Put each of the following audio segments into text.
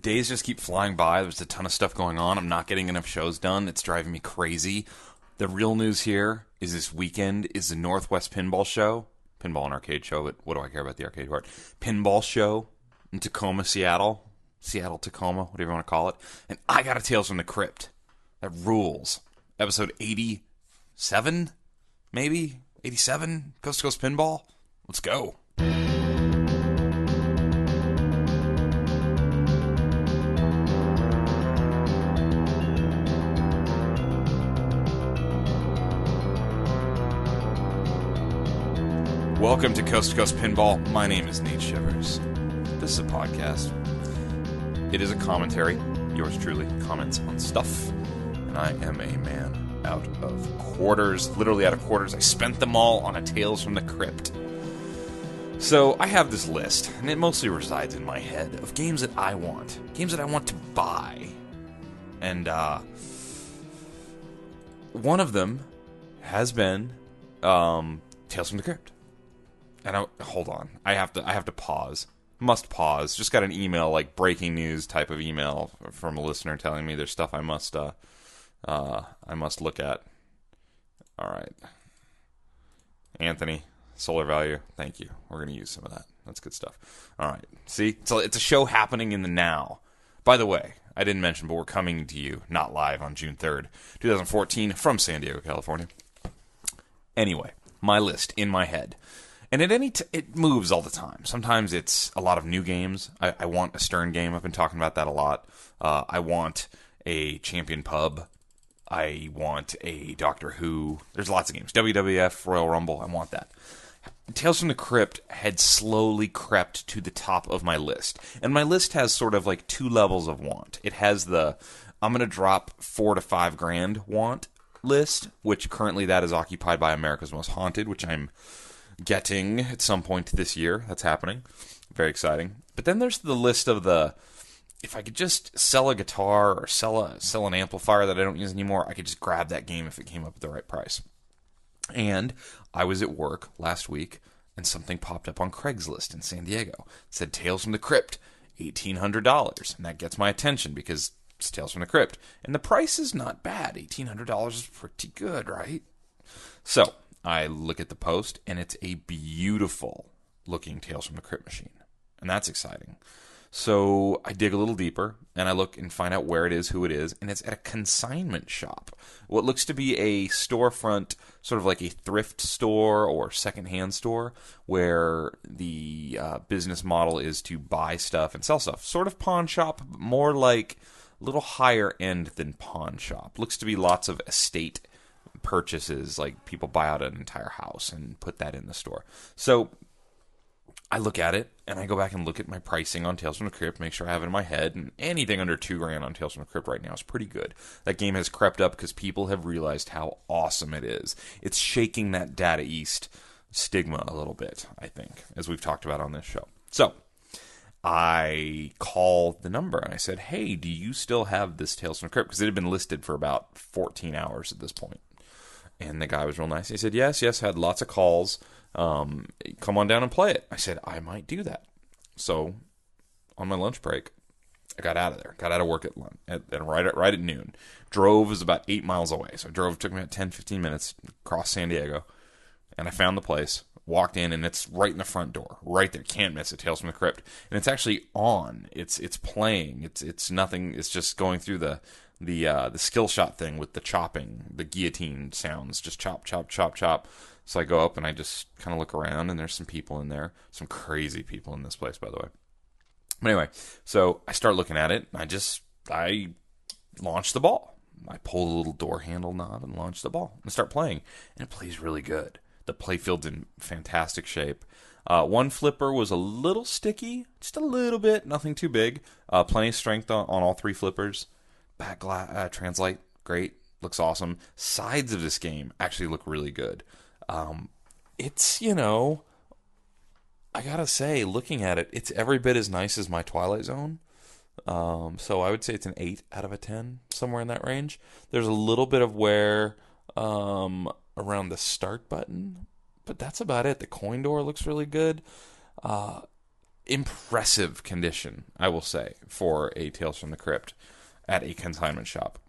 days just keep flying by. There's a ton of stuff going on. I'm not getting enough shows done. It's driving me crazy. The real news here is this weekend is the Northwest Pinball Show. Pinball and arcade show, but what do I care about the arcade part? Pinball show in Tacoma, Seattle. Seattle, Tacoma, whatever you want to call it. And I got a Tales from the Crypt. That rules. Episode 87, maybe? 87? Coast to Coast Pinball? Let's go. Welcome to Coast Pinball. My name is Nate Shivers. This is a podcast. It is a commentary. Yours truly comments on stuff. And I am a man out of quarters. Literally out of quarters. I spent them all on a Tales from the Crypt. So I have this list, and it mostly resides in my head, of games that I want. Games that I want to buy. And one of them has been Tales from the Crypt. And hold on, I have to pause. Must pause. Just got an email, like breaking news type of email from a listener telling me there's stuff I must look at. All right, Anthony, Solar Value. Thank you. We're gonna use some of that. That's good stuff. All right. See, so it's a show happening in the now. By the way, I didn't mention, but we're coming to you not live on June 3rd, 2014, from San Diego, California. Anyway, my list in my head. And it moves all the time. Sometimes it's a lot of new games. I want a Stern game. I've been talking about that a lot. I want a Champion Pub. I want a Doctor Who. There's lots of games. WWF, Royal Rumble. I want that. Tales from the Crypt had slowly crept to the top of my list. And my list has sort of like two levels of want. It has the, I'm going to drop $4,000 to $5,000 want list, which currently that is occupied by America's Most Haunted, which I'm getting at some point this year. That's happening. Very exciting. But then there's the list of the, if I could just sell a guitar or sell an amplifier that I don't use anymore, I could just grab that game if it came up at the right price. And I was at work last week, and something popped up on Craigslist in San Diego. It said Tales from the Crypt, $1,800. And that gets my attention because it's Tales from the Crypt. And the price is not bad. $1,800 is pretty good, right? So I look at the post, and it's a beautiful-looking Tales from the Crypt machine. And that's exciting. So I dig a little deeper, and I look and find out where it is, who it is, and it's at a consignment shop. What looks to be a storefront, sort of like a thrift store or secondhand store, where the business model is to buy stuff and sell stuff. Sort of pawn shop, but more like a little higher end than pawn shop. Looks to be lots of estate purchases, like people buy out an entire house and put that in the store. So I look at it, and I go back and look at my pricing on Tales from the Crypt, make sure I have it in my head, and anything under $2,000 on Tales from the Crypt right now is pretty good. That game has crept up because people have realized how awesome it is. It's shaking that Data East stigma a little bit, I think, as we've talked about on this show. So I called the number, and I said, hey, do you still have this Tales from the Crypt? Because it had been listed for about 14 hours at this point. And the guy was real nice. He said, yes, had lots of calls. Come on down and play it. I said, I might do that. So on my lunch break, I got out of there. Got out of work at lunch, right at noon. Drove was about 8 miles away. So I drove, took me about 10, 15 minutes, across San Diego. And I found the place, walked in, and it's right in the front door. Right there. Can't miss it. Tales from the Crypt. And it's actually on. It's playing. It's nothing. It's just going through the skill shot thing with the chopping, the guillotine sounds, just chop, chop, chop, chop. So I go up and I just kind of look around, and there's some people in there, some crazy people in this place, by the way. But anyway, so I start looking at it, and I launch the ball. I pull the little door handle knob and launch the ball and start playing, and it plays really good. The playfield's in fantastic shape. One flipper was a little sticky, just a little bit, nothing too big. Plenty of strength on all three flippers. Back translate, great, looks awesome. Sides of this game actually look really good. It's, I gotta say, looking at it, it's every bit as nice as my Twilight Zone. So I would say it's an 8 out of a 10, somewhere in that range. There's a little bit of wear around the start button, but that's about it. The coin door looks really good. impressive condition, I will say, for a Tales from the Crypt at a consignment shop.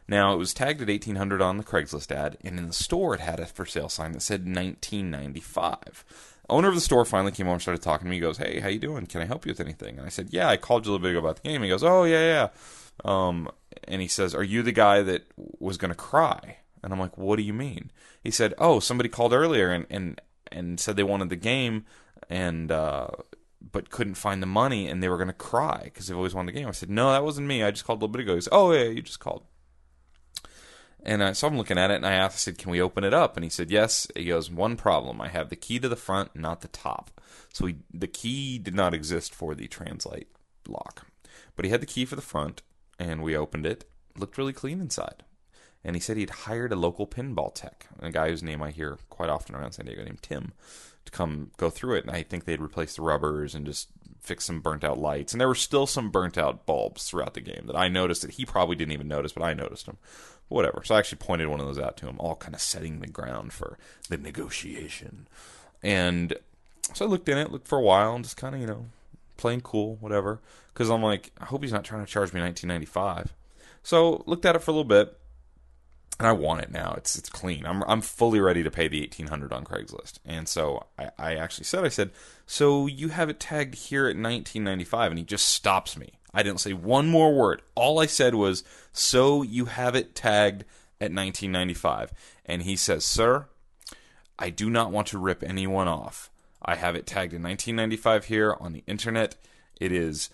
Now, it was tagged at $1,800 on the Craigslist ad, and in the store it had a for sale sign that said $19.95. Owner of the store finally came over and started talking to me. He goes, "Hey, how you doing? Can I help you with anything?" And I said, "Yeah, I called you a little bit ago about the game." He goes, "Oh, yeah. And he says, "Are you the guy that was going to cry?" And I'm like, "What do you mean?" He said, "Oh, somebody called earlier and said they wanted the game and but couldn't find the money, and they were going to cry because they've always wanted the game." I said, "No, that wasn't me. I just called a little bit ago." He said, "Oh, yeah, you just called." And so I'm looking at it, and I asked, I said, "Can we open it up?" And he said, "Yes." He goes, "One problem. I have the key to the front, not the top." So the key did not exist for the translate lock. But he had the key for the front, and we opened it. It looked really clean inside. And he said he'd hired a local pinball tech, a guy whose name I hear quite often around San Diego named Tim, to come go through it. And I think they'd replace the rubbers and just fix some burnt-out lights. And there were still some burnt-out bulbs throughout the game that I noticed that he probably didn't even notice, but I noticed them. Whatever. So I actually pointed one of those out to him, all kind of setting the ground for the negotiation. And so I looked in it, looked for a while, and just kind of, playing cool, whatever. Because I'm like, I hope he's not trying to charge me $19.95. So looked at it for a little bit. And I want it now. It's clean. I'm fully ready to pay the $1,800 on Craigslist. And so I actually said, "So you have it tagged here at $19.95," and he just stops me. I didn't say one more word. All I said was, "So you have it tagged at $19.95," and he says, "Sir, I do not want to rip anyone off. I have it tagged at $19.95 here on the internet. It is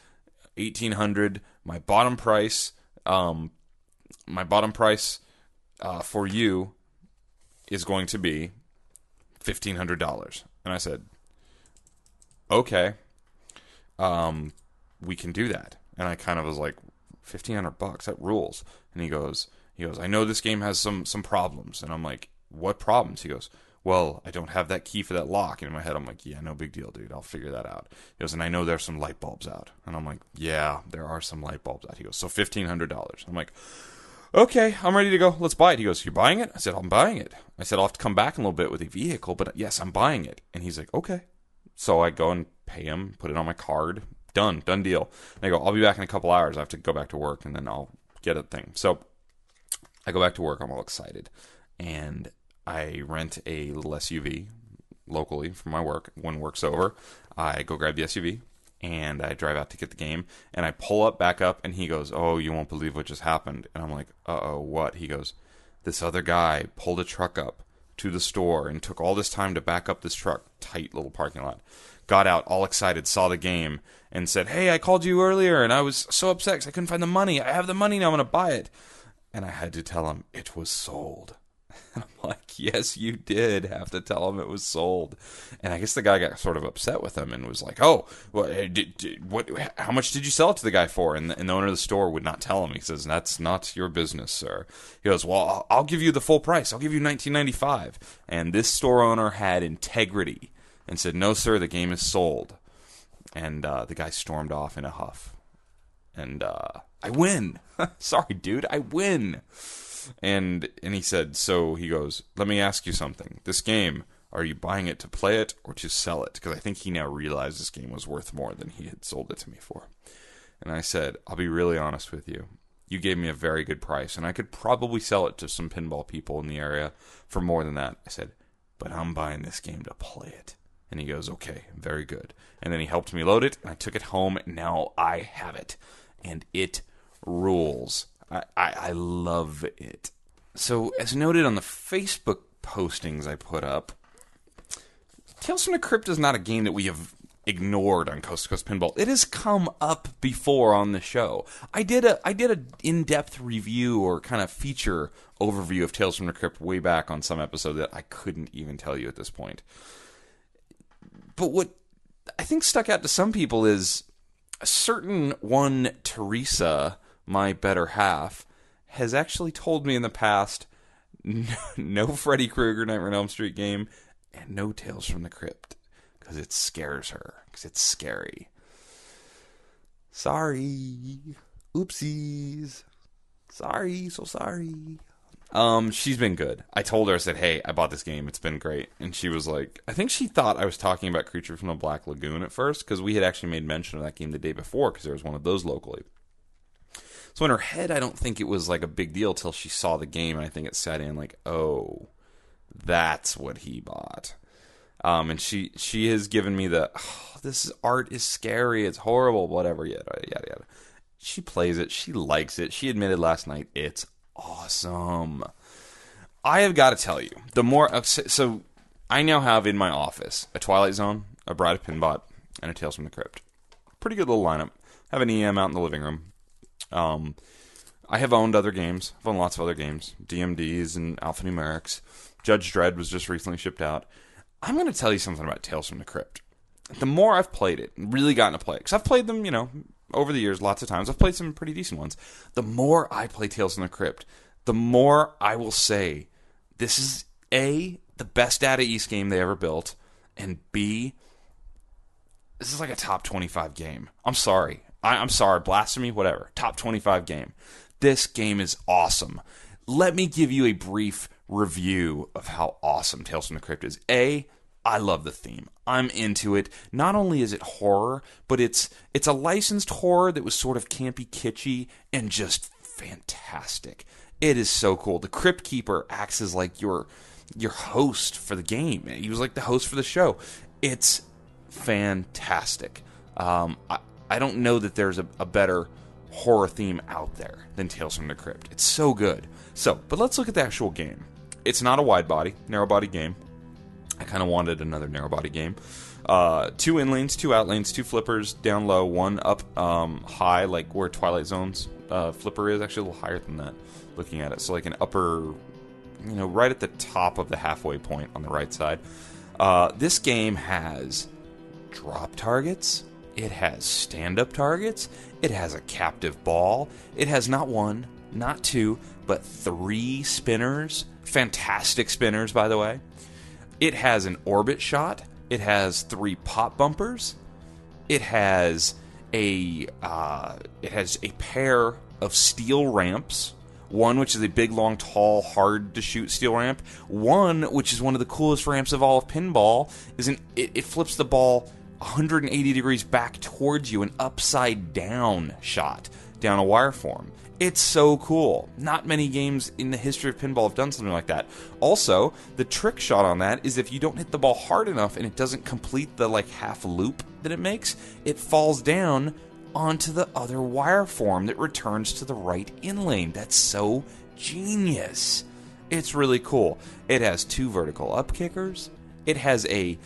$1,800. My bottom price. For you is going to be $1,500. And I said, "Okay, we can do that." And I kind of was like, $1,500, that rules. And he goes, "I know this game has some problems." And I'm like, "What problems?" He goes, "Well, I don't have that key for that lock." And in my head, I'm like, "Yeah, no big deal, dude. I'll figure that out." He goes, "And I know there's some light bulbs out." And I'm like, "Yeah, there are some light bulbs out." He goes, "So $1,500. I'm like, "Okay, I'm ready to go. Let's buy it." He goes, "You're buying it?" I said, "I'm buying it." I said, "I'll have to come back in a little bit with a vehicle, but yes, I'm buying it." And he's like, "Okay." So I go and pay him, put it on my card. Done deal. And I go, "I'll be back in a couple hours. I have to go back to work, and then I'll get a thing." So I go back to work. I'm all excited. And I rent a little SUV locally from my work. When work's over, I go grab the SUV. And I drive out to get the game, and I pull back up, and he goes, "Oh, you won't believe what just happened." And I'm like, "Uh-oh, what?" He goes, "This other guy pulled a truck up to the store and took all this time to back up this truck, tight little parking lot, got out all excited, saw the game, and said, 'Hey, I called you earlier, and I was so upset because I couldn't find the money. I have the money now, I'm going to buy it.'" And I had to tell him it was sold. I'm like, "Yes, you did have to tell him it was sold." And I guess the guy got sort of upset with him and was like, "Oh, well, how much did you sell it to the guy for?" And the owner of the store would not tell him. He says, "That's not your business, sir." He goes, "Well, I'll give you the full price. I'll give you $19.95. And this store owner had integrity and said, "No, sir, the game is sold." And the guy stormed off in a huff. And I win. Sorry, dude, I win. And he said, so he goes, "Let me ask you something. This game, are you buying it to play it or to sell it?" Because I think he now realized this game was worth more than he had sold it to me for. And I said, "I'll be really honest with you. You gave me a very good price, and I could probably sell it to some pinball people in the area for more than that." I said, "But I'm buying this game to play it." And he goes, "Okay, very good." And then he helped me load it, and I took it home, and now I have it. And it rules. I love it. So, as noted on the Facebook postings I put up, Tales from the Crypt is not a game that we have ignored on Coast to Coast Pinball. It has come up before on the show. I did a in-depth review or kind of feature overview of Tales from the Crypt way back on some episode that I couldn't even tell you at this point. But what I think stuck out to some people is a certain one Teresa, my better half, has actually told me in the past, no Freddy Krueger Nightmare on Elm Street game, and no Tales from the Crypt, because it scares her, because it's scary. Sorry. Oopsies. Sorry, so sorry. She's been good. I told her, I said, hey, I bought this game. It's been great. And she was like, I think she thought I was talking about Creature from the Black Lagoon at first, because we had actually made mention of that game the day before, because there was one of those locally. So in her head, I don't think it was like a big deal till she saw the game, and I think it set in like, oh, that's what he bought. And she has given me the, oh, this art is scary, it's horrible, whatever, yada, yada, yada. She plays it, she likes it, she admitted last night, it's awesome. I have got to tell you, the more, so I now have in my office a Twilight Zone, a Bride of Pinbot, and a Tales from the Crypt. Pretty good little lineup. Have an EM out in the living room. I have owned other games. I've owned lots of other games. DMDs and alphanumerics. Judge Dredd was just recently shipped out. I'm going to tell you something about Tales from the Crypt. The more I've played it, really gotten to play it, because I've played them, over the years lots of times. I've played some pretty decent ones. The more I play Tales from the Crypt, the more I will say, this is A, the best Data East game they ever built, and B, this is like a top 25 game. I'm sorry. I'm sorry, blasphemy, whatever. Top 25 game. This game is awesome. Let me give you a brief review of how awesome Tales from the Crypt is. A, I love the theme. I'm into it. Not only is it horror, but it's a licensed horror that was sort of campy, kitschy, and just fantastic. It is so cool. The Crypt Keeper acts as like your host for the game. He was like the host for the show. It's fantastic. I don't know that there's a better horror theme out there than Tales from the Crypt. It's so good. But let's look at the actual game. It's not a wide body, narrow body game. I kind of wanted another narrow body game. 2 in lanes, 2 out lanes, 2 flippers, down low, 1 up high, like where Twilight Zone's flipper is. Actually a little higher than that, looking at it. So like an upper, right at the top of the halfway point on the right side. This game has drop targets. It has stand-up targets. It has a captive ball. It has not 1, not 2, but 3 spinners. Fantastic spinners, by the way. It has an orbit shot. It has 3 pop bumpers. It has a pair of steel ramps. One which is a big, long, tall, hard-to-shoot steel ramp. One which is one of the coolest ramps of all of pinball. It flips the ball 180 degrees back towards you, an upside-down shot down a wire form. It's so cool. Not many games in the history of pinball have done something like that. Also, the trick shot on that is if you don't hit the ball hard enough and it doesn't complete the half loop that it makes, it falls down onto the other wire form that returns to the right in lane. That's so genius. It's really cool. It has 2 vertical up kickers. It has a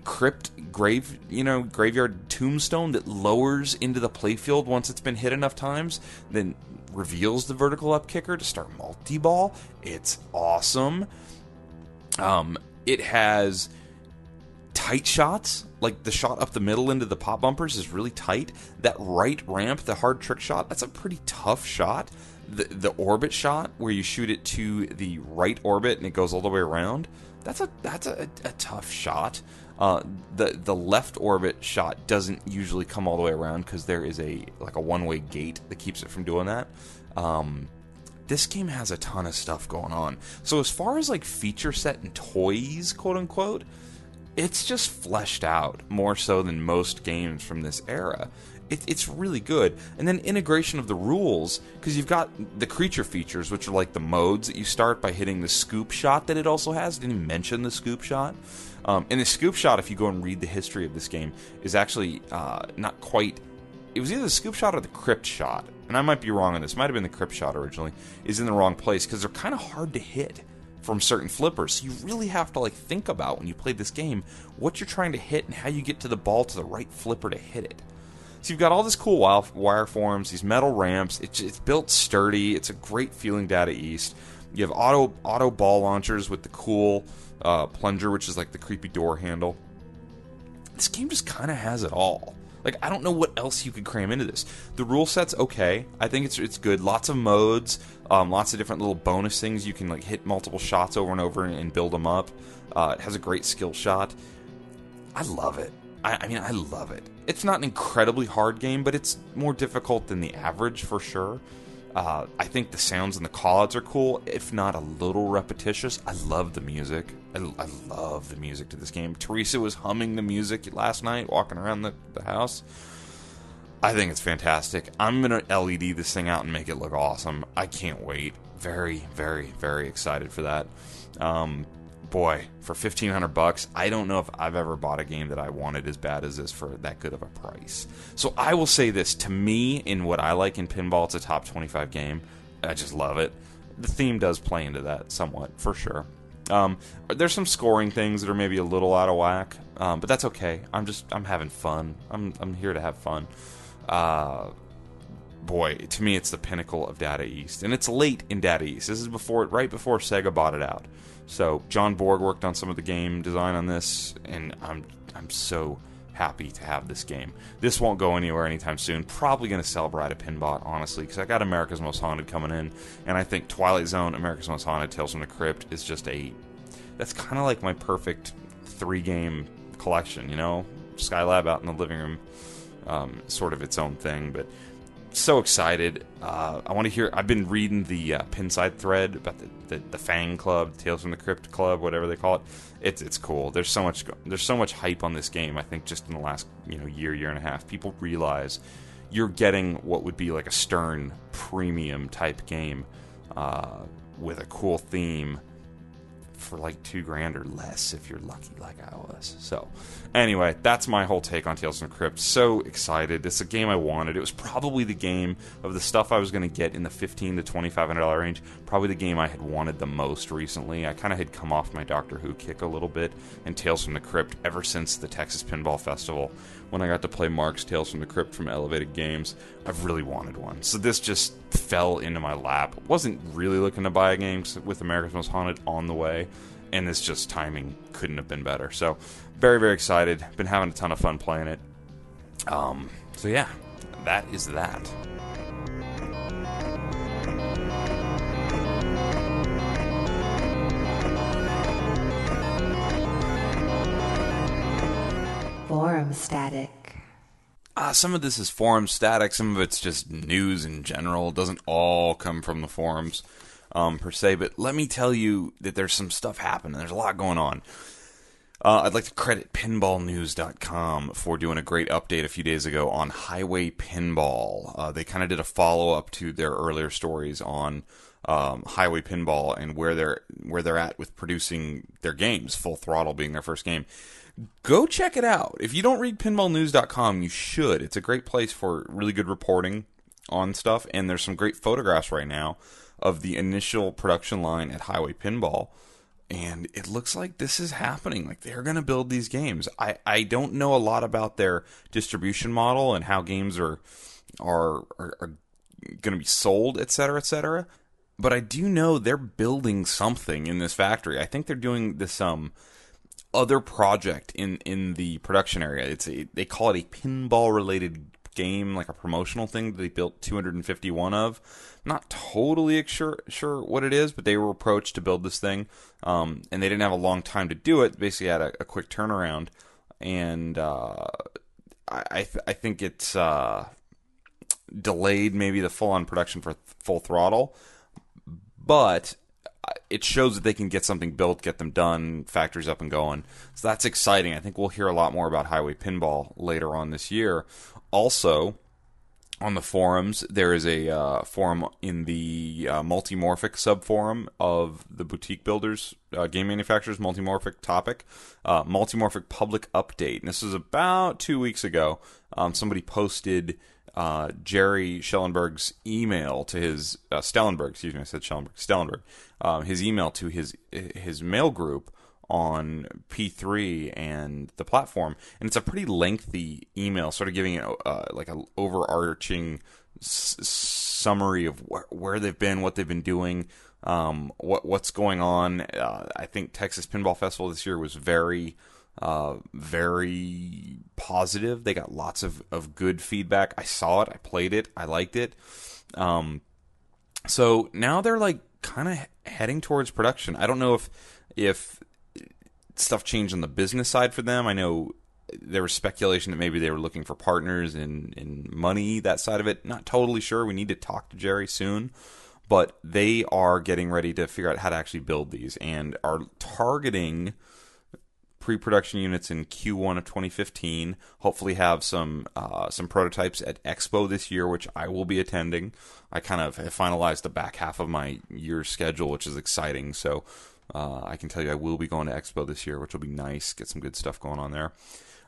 crypt graveyard tombstone that lowers into the playfield once it's been hit enough times, then reveals the vertical up kicker to start multi-ball. It's awesome. It has tight shots, like the shot up the middle into the pop bumpers is really tight. That right ramp, the hard trick shot, that's a pretty tough shot. The orbit shot, where you shoot it to the right orbit and it goes all the way around, that's a tough shot. The left orbit shot doesn't usually come all the way around because there is a one-way gate that keeps it from doing that. This game has a ton of stuff going on. So as far as feature set and toys, quote unquote, it's just fleshed out more so than most games from this era. It's really good. And then integration of the rules, because you've got the creature features, which are like the modes that you start by hitting the scoop shot that it also has. Didn't even mention the scoop shot. And the scoop shot, if you go and read the history of this game, is actually not quite... It was either the scoop shot or the crypt shot. And I might be wrong on this. It might have been the crypt shot originally. Is in the wrong place, because they're kind of hard to hit from certain flippers. So you really have to think about when you play this game what you're trying to hit and how you get to the ball to the right flipper to hit it. So you've got all this cool wire forms, these metal ramps. It's built sturdy. It's a great feeling Data East. You have auto ball launchers with the cool plunger, which is like the creepy door handle. This game just kind of has it all. I don't know what else you could cram into this. The rule set's okay. I think it's good. Lots of modes, lots of different little bonus things. You can hit multiple shots over and over and build them up. It has a great skill shot. I love it. I mean, I love it. It's not an incredibly hard game, but it's more difficult than the average for sure. I think the sounds and the callouts are cool, if not a little repetitious. I love the music. I love the music to this game. Teresa was humming the music last night, walking around the house. I think it's fantastic. I'm going to LED this thing out and make it look awesome. I can't wait. Very, very, very excited for that. Boy, for $1,500, I don't know if I've ever bought a game that I wanted as bad as this for that good of a price. So I will say this, to me, in what I like in pinball, it's a top 25 game. I just love it. The theme does play into that somewhat, for sure. There's some scoring things that are maybe a little out of whack, but that's okay. I'm having fun. I'm here to have fun. Boy, to me, it's the pinnacle of Data East, and it's late in Data East. This is right before Sega bought it out. So John Borg worked on some of the game design on this, and I'm so happy to have this game. This won't go anywhere anytime soon. Probably going to sell Bride of Pinbot, honestly, because I got America's Most Haunted coming in, and I think Twilight Zone, America's Most Haunted, Tales from the Crypt is just that's kind of like my perfect 3-game collection, you know? Skylab out in the living room, sort of its own thing, but so excited. I want to hear. I've been reading the Pinside thread about the Fang Club, Tales from the Crypt Club, whatever they call it. It's cool. There's so much hype on this game. I think just in the last year and a half, people realize you're getting what would be like a Stern premium type game with a cool theme for like $2,000 or less if you're lucky like I was. So anyway, that's my whole take on Tales from the Crypt. So excited. It's a game I wanted. It was probably the game of the stuff I was going to get in the $1,500 to $2,500 range, probably the game I had wanted the most recently. I kind of had come off my Doctor Who kick a little bit, and Tales from the Crypt ever since the Texas Pinball Festival, when I got to play Mark's Tales from the Crypt from Elevated Games. I've really wanted one. So this just fell into my lap. Wasn't really looking to buy a game with America's Most Haunted on the way, and this just timing couldn't have been better. So very, very excited. Been having a ton of fun playing it. So yeah, that is that. Forum static. Some of this is forum static. Some of it's just news in general. It doesn't all come from the forums per se. But let me tell you that there's some stuff happening. There's a lot going on. I'd like to credit pinballnews.com for doing a great update a few days ago on Highway Pinball. They kind of did a follow-up to their earlier stories on Highway Pinball and where they're at with producing their games, Full Throttle being their first game. Go check it out. If you don't read pinballnews.com, you should. It's a great place for really good reporting on stuff, and there's some great photographs right now of the initial production line at Highway Pinball, and it looks like this is happening. Like, they're going to build these games. I don't know a lot about their distribution model and how games are going to be sold, etc., but I do know they're building something in this factory. I think they're doing this other project in the production area. They call it a pinball related game, like a promotional thing that they built 251 of. Not totally sure what it is, but they were approached to build this thing, and they didn't have a long time to do it. Basically had a quick turnaround, and I think it's delayed maybe the full-on production for Full Throttle, but it shows that they can get something built, get them done, factories up and going. So that's exciting. I think we'll hear a lot more about Highway Pinball later on this year. Also, on the forums, there is a forum in the Multimorphic subforum of the Boutique Builders, game manufacturers, Multimorphic topic. Multimorphic public update. And this was about 2 weeks ago. Somebody posted Jerry Schellenberg's email to his Stellenberg, excuse me, I said Schellenberg, Stellenberg, his email to his mail group on P3 and the platform, and it's a pretty lengthy email, sort of giving like an overarching summary of where they've been, what they've been doing, what's going on. I think Texas Pinball Festival this year was very positive. They got lots of good feedback. I saw it, I played it, I liked it. So now they're like kind of heading towards production. I don't know if stuff changed on the business side for them. I know there was speculation that maybe they were looking for partners in money, that side of it. Not totally sure. We need to talk to Jerry soon. But they are getting ready to figure out how to actually build these and are targeting pre-production units in Q1 of 2015. Hopefully have some prototypes at Expo this year, which I will be attending. I kind of have finalized the back half of my year's schedule, which is exciting. So I can tell you I will be going to Expo this year, which will be nice. Get some good stuff going on there.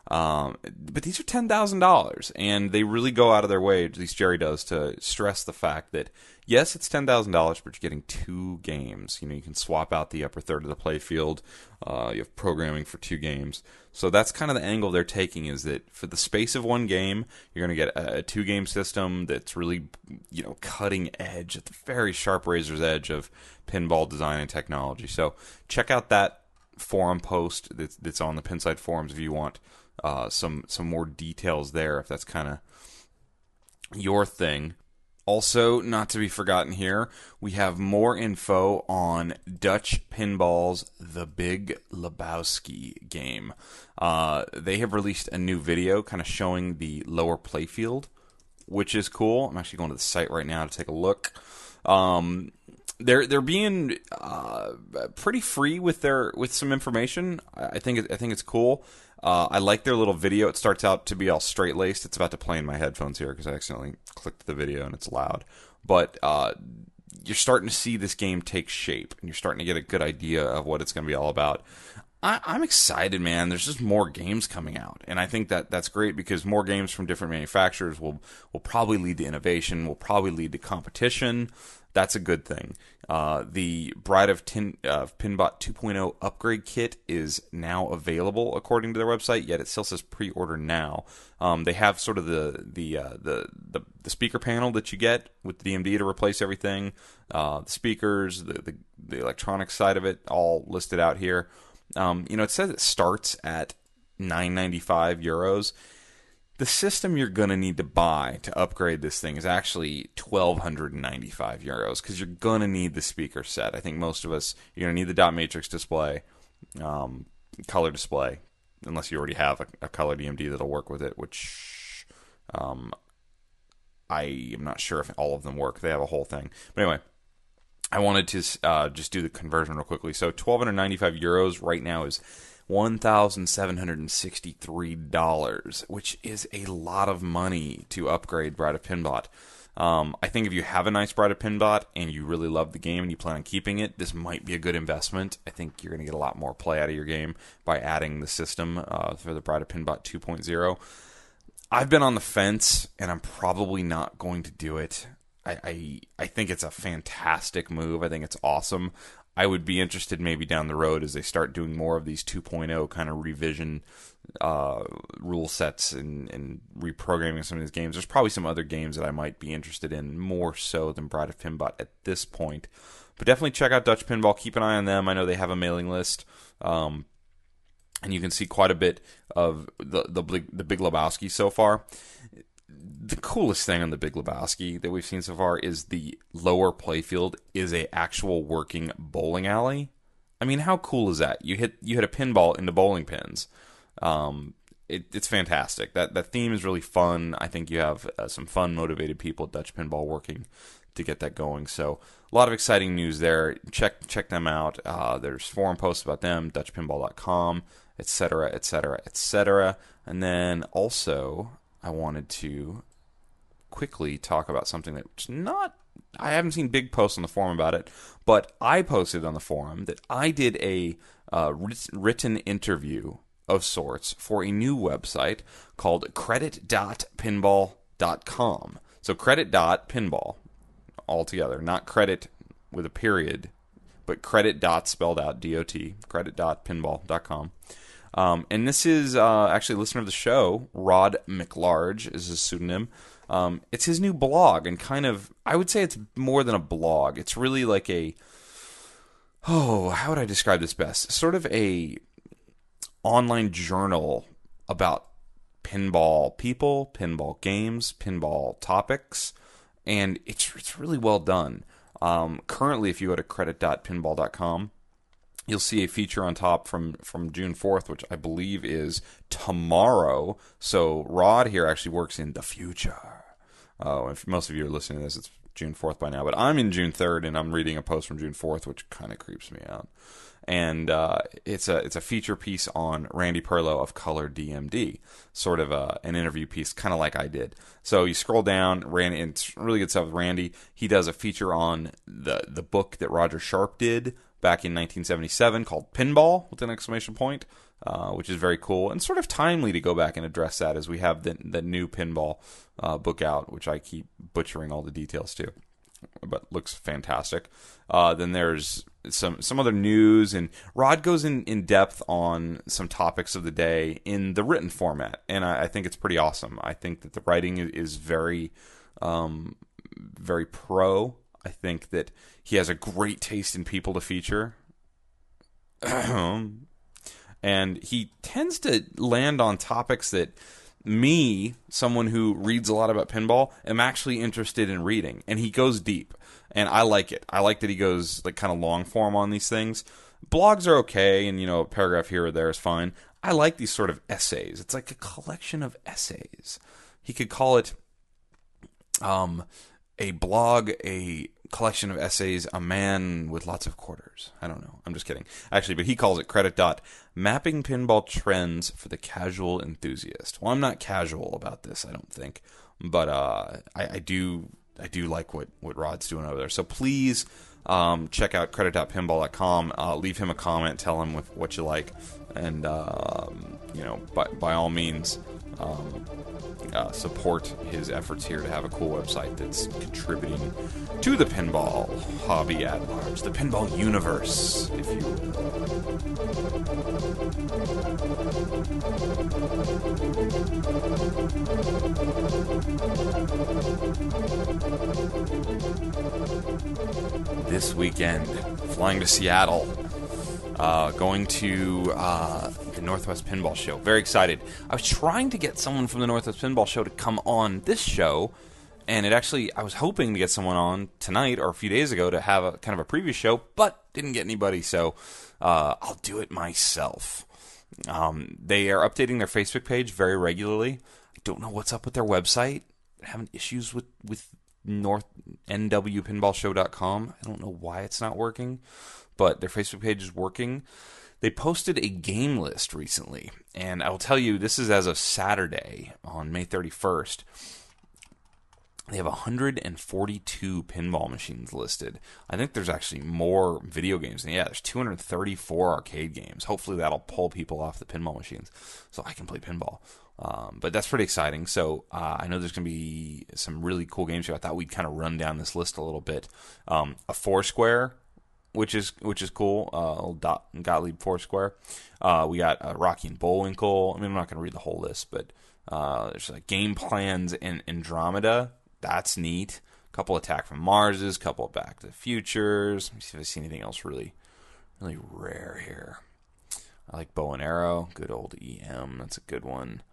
But these are $10,000, and they really go out of their way, at least Jerry does, to stress the fact that, yes, it's $10,000, but you're getting 2 games. You can swap out the upper third of the play field. You have programming for 2 games. So that's kind of the angle they're taking, is that for the space of 1 game, you're going to get a 2-game system that's really, cutting edge, at the very sharp razor's edge of pinball design and technology. So check out that forum post that's on the Pinside forums if you want some more details there, if that's kind of your thing. Also, not to be forgotten here, we have more info on Dutch Pinball's The Big Lebowski game. They have released a new video kind of showing the lower playfield, which is cool. I'm actually going to the site right now to take a look. They're being pretty free with some information. I think it's cool. I like their little video. It starts out to be all straight-laced. It's about to play in my headphones here because I accidentally clicked the video and it's loud. But you're starting to see this game take shape, and you're starting to get a good idea of what it's going to be all about. I'm excited, man. There's just more games coming out, and I think that's great because more games from different manufacturers will probably lead to innovation, will probably lead to competition. That's a good thing. The Bride of Pinbot 2.0 upgrade kit is now available according to their website, yet it still says pre-order now. They have sort of the speaker panel that you get with the DMD to replace everything, the speakers, the electronics side of it, all listed out here. It says it starts at €995. The system you're going to need to buy to upgrade this thing is actually €1,295 because you're going to need the speaker set. I think most of us, you're going to need the dot matrix display, color display, unless you already have a color DMD that'll work with it, which I am not sure if all of them work. They have a whole thing. But anyway, I wanted to just do the conversion real quickly. So €1,295 right now is $1,763, which is a lot of money to upgrade Bride of Pinbot. I think if you have a nice Bride of Pinbot and you really love the game and you plan on keeping it, this might be a good investment. I think you're going to get a lot more play out of your game by adding the system for the Bride of Pinbot 2.0. I've been on the fence, and I'm probably not going to do it. I think it's a fantastic move. I think it's awesome. I would be interested maybe down the road as they start doing more of these 2.0 kind of revision rule sets and reprogramming some of these games. There's probably some other games that I might be interested in more so than Bride of Pinbot at this point. But definitely check out Dutch Pinball. Keep an eye on them. I know they have a mailing list. And you can see quite a bit of the Big Lebowski so far. The coolest thing on the Big Lebowski that we've seen so far is the lower playfield is a actual working bowling alley. I mean, how cool is that? You hit a pinball into bowling pins. It's fantastic. That theme is really fun. I think you have some fun, motivated people at Dutch Pinball working to get that going. So a lot of exciting news there. Check them out. There's forum posts about them, DutchPinball.com, etc., etc., etc. And then also, I wanted to quickly talk about something that's I haven't seen big posts on the forum about it, but I posted on the forum that I did a written interview of sorts for a new website called credit.pinball.com. So credit.pinball all together, not credit with a period, but credit dot spelled out, D-O-T, credit.pinball.com. And this is actually a listener of the show, Rod McLarge is his pseudonym. It's his new blog, and kind of, I would say it's more than a blog. It's really like how would I describe this best? Sort of a online journal about pinball people, pinball games, pinball topics, and it's really well done. Currently, if you go to credit.pinball.com, you'll see a feature on top from June 4th, which I believe is tomorrow. So Rod here actually works in the future. If most of you are listening to this, it's June 4th by now. But I'm in June 3rd, and I'm reading a post from June 4th, which kind of creeps me out. And it's a feature piece on Randy Perlow of Color DMD, sort of an interview piece, kind of like I did. So you scroll down, Randy, and it's really good stuff with Randy. He does a feature on the book that Roger Sharp did back in 1977 called Pinball, with an exclamation point, which is very cool and sort of timely to go back and address that, as we have the new Pinball book out, which I keep butchering all the details to, but looks fantastic. Then there's some other news, and Rod goes in depth on some topics of the day in the written format, and I think it's pretty awesome. I think that the writing is very, very pro. I think that he has a great taste in people to feature. And he tends to land on topics that me, someone who reads a lot about pinball, am actually interested in reading. And he goes deep. And I like it. I like that he goes like kind of long form on these things. Blogs are okay, and a paragraph here or there is fine. I like these sort of essays. It's like a collection of essays. He could call it a blog, a collection of essays, a man with lots of quarters. I don't know. I'm just kidding. Actually, but he calls it credit dot mapping pinball trends for the casual enthusiast. Well, I'm not casual about this, I don't think. But I do like what Rod's doing over there. So please check out credit.pinball.com. Leave him a comment. Tell him what you like. And, by all means, support his efforts here to have a cool website that's contributing to the pinball hobby at large, the pinball universe, if you will. This weekend, flying to Seattle. Going to the Northwest Pinball Show. Very excited. I was trying to get someone from the Northwest Pinball Show to come on this show, and I was hoping to get someone on tonight or a few days ago to have a kind of a previous show, but didn't get anybody, so I'll do it myself. They are updating their Facebook page very regularly. I don't know what's up with their website. They're having issues with nwpinballshow.com. I don't know why it's not working, but their Facebook page is working. They posted a game list recently, and I will tell you, this is as of Saturday on May 31st. They have 142 pinball machines listed. I think there's actually more video games. And there's 234 arcade games. Hopefully that'll pull people off the pinball machines so I can play pinball. But that's pretty exciting. So I know there's going to be some really cool games here. I thought we'd kind of run down this list a little bit. A Foursquare, which is cool. Old Gottlieb Foursquare. We got Rocky and Bullwinkle. I mean, I'm not going to read the whole list, but there's like Game Plans and Andromeda. That's neat. A couple Attack from Marses, couple of Back to the Futures. Let me see if I see anything else really, really rare here. I like Bow and Arrow. Good old EM. That's a good one.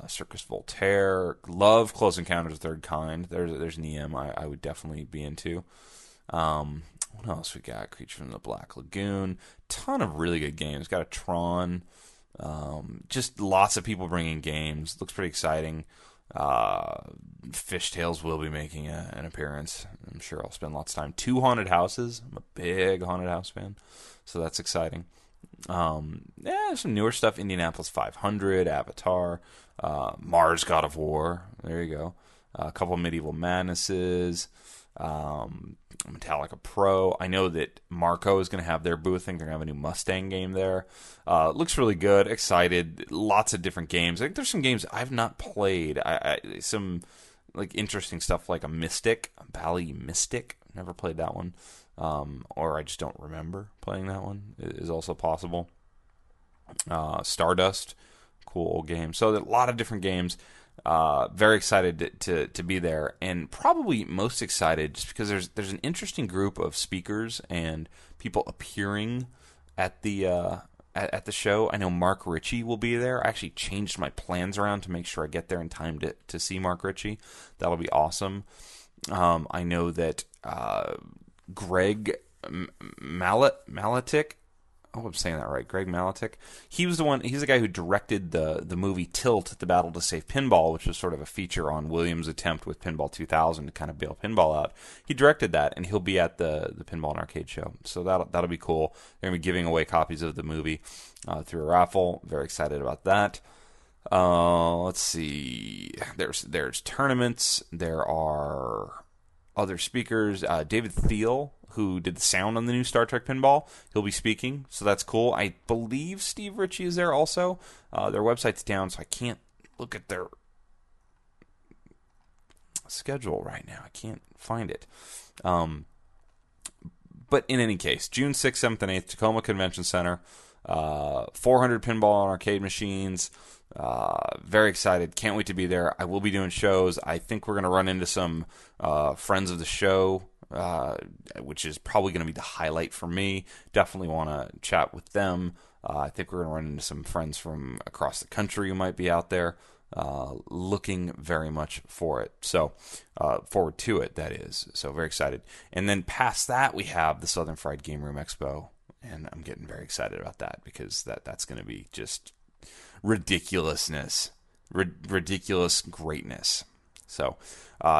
Circus Voltaire. Love Close Encounters of the Third Kind. There's an EM I would definitely be into. What else we got? Creature from the Black Lagoon. Ton of really good games. Got a Tron. Just lots of people bringing games. Looks pretty exciting. Fishtails will be making an appearance. I'm sure I'll spend lots of time. 2 haunted houses. I'm a big haunted house fan, so that's exciting. Some newer stuff. Indianapolis 500, Avatar, Mars God of War. There you go. A couple Medieval Madnesses. Metallica Pro. I know that Marco is going to have their booth. I think they're going to have a new Mustang game there. Looks really good. Excited. Lots of different games. I think there's some games I've not played. Some like interesting stuff like a Bally Mystic. Never played that one. Or I just don't remember playing that one. It is also possible. Stardust. Cool old game. So a lot of different games. Very excited to be there, and probably most excited just because there's an interesting group of speakers and people appearing at the show. I know Mark Ritchie will be there. I actually changed my plans around to make sure I get there in time to see Mark Ritchie. That'll be awesome. I know that Greg Malatik, I hope I'm saying that right. Greg Maletic. He's the guy who directed the movie Tilt, The Battle to Save Pinball, which was sort of a feature on Williams' attempt with Pinball 2000 to kind of bail pinball out. He directed that, and he'll be at the Pinball and Arcade show. So that'll be cool. They're going to be giving away copies of the movie through a raffle. Very excited about that. Let's see. There's tournaments. There are other speakers. David Thiel, who did the sound on the new Star Trek Pinball, he'll be speaking, so that's cool. I believe Steve Ritchie is there also. Their website's down, so I can't look at their schedule right now. I can't find it. But in any case, June 6th, 7th, and 8th, Tacoma Convention Center. 400 pinball and arcade machines. Very excited. Can't wait to be there. I will be doing shows. I think we're going to run into some friends of the show, which is probably going to be the highlight for me. Definitely want to chat with them. I think we're going to run into some friends from across the country who might be out there. Looking very much for it. So, forward to it, that is. So, very excited. And then past that, we have the Southern Fried Game Room Expo. And I'm getting very excited about that because that's going to be just ridiculousness. Ridiculous greatness. So,